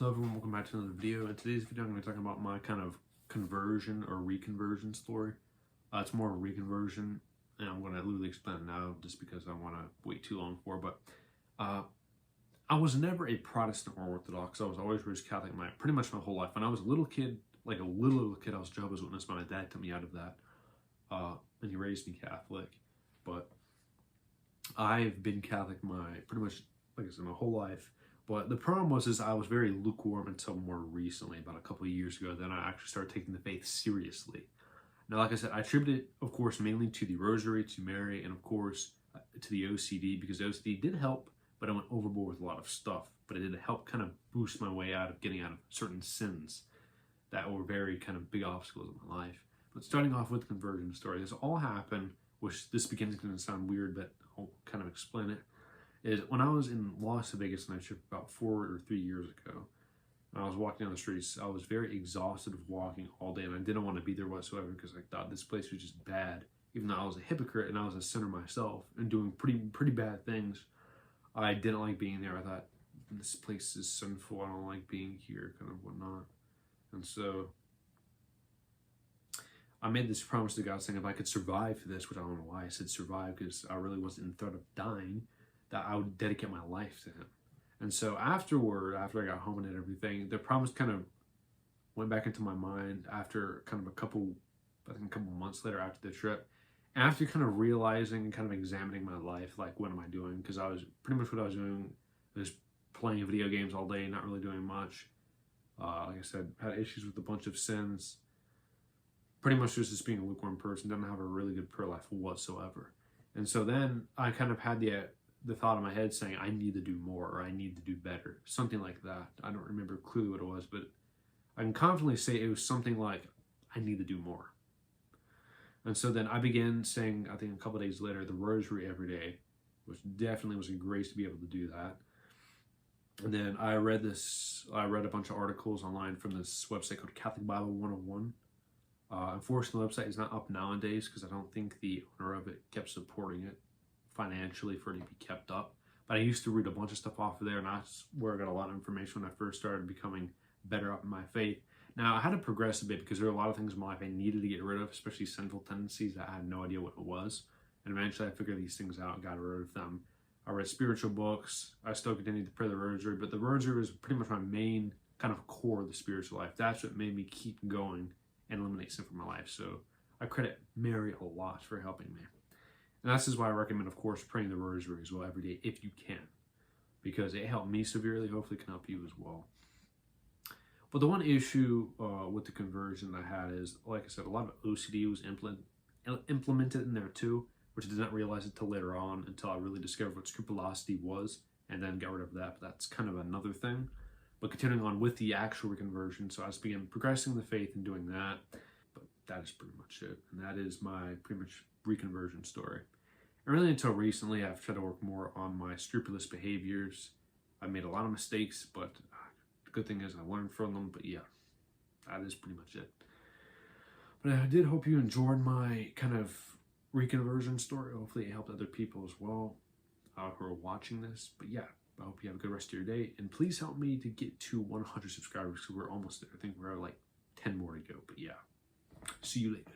Hello everyone, welcome back to another video. In today's video I'm going to be talking about my kind of conversion or reconversion story. It's more of a reconversion, and I'm going to literally explain it now just because I want to wait too long for it. But I was never a Protestant or Orthodox. I was always raised Catholic pretty much my whole life. When I was a little kid, like a little kid, I was Jehovah's Witness, but my dad took me out of that. And he raised me Catholic. But I've been Catholic pretty much, like I said, my whole life. But the problem was I was very lukewarm until more recently, about a couple of years ago. Then I actually started taking the faith seriously. Now, like I said, I attribute it, of course, mainly to the Rosary, to Mary, and of course, to the OCD, because OCD did help, but I went overboard with a lot of stuff. But it did help kind of boost my way out of getting out of certain sins that were very kind of big obstacles in my life. But starting off with the conversion story, this all happened, which this begins to sound weird, but I'll kind of explain it. Is when I was in Las Vegas night trip about 4 or 3 years ago, and I was walking down the streets. I was very exhausted of walking all day, and I didn't want to be there whatsoever because I thought this place was just bad. Even though I was a hypocrite and I was a sinner myself and doing pretty bad things, I didn't like being there. I thought, this place is sinful. I don't like being here, kind of whatnot. And so I made this promise to God saying if I could survive this, which I don't know why I said survive, because I really wasn't in threat of dying, that I would dedicate my life to him. And so after I got home and did everything, the promise kind of went back into my mind after kind of a couple months later after the trip. After kind of realizing and kind of examining my life, like what am I doing? Because I was pretty much what I was doing was playing video games all day, not really doing much. Like I said, had issues with a bunch of sins. Pretty much just being a lukewarm person, didn't have a really good prayer life whatsoever. And so then I kind of had the thought in my head saying, I need to do more, or I need to do better. Something like that. I don't remember clearly what it was, but I can confidently say it was something like, I need to do more. And so then I began saying, I think a couple of days later, the Rosary every day, which definitely was a grace to be able to do that. And then I read a bunch of articles online from this website called Catholic Bible 101. Unfortunately, the website is not up nowadays because I don't think the owner of it kept supporting it financially for it to be kept up. But I used to read a bunch of stuff off of there, and that's where I got a lot of information when I first started becoming better up in my faith. Now, I had to progress a bit because there were a lot of things in my life I needed to get rid of, especially sinful tendencies that I had no idea what it was. And eventually I figured these things out and got rid of them. I read spiritual books. I still continued to pray the Rosary, but the Rosary was pretty much my main kind of core of the spiritual life. That's what made me keep going and eliminate sin from my life. So I credit Mary a lot for helping me. And this is why I recommend, of course, praying the Rosary as well every day if you can, because it helped me severely. Hopefully it can help you as well. But the one issue with the conversion I had is, like I said, a lot of OCD was implemented in there too, which I did not realize it till later on, until I really discovered what scrupulosity was and then got rid of that. But that's kind of another thing. But continuing on with the actual reconversion, so I just began progressing the faith and doing that. But that is pretty much it. And that is my pretty much reconversion story. And really until recently, I've tried to work more on my scrupulous behaviors. I made a lot of mistakes, but the good thing is I learned from them. But yeah, that is pretty much it. But I did hope you enjoyed my kind of reconversion story. Hopefully it helped other people as well who are watching this. But yeah, I hope you have a good rest of your day. And please help me to get to 100 subscribers because we're almost there. I think we're at like 10 more to go. But yeah, see you later.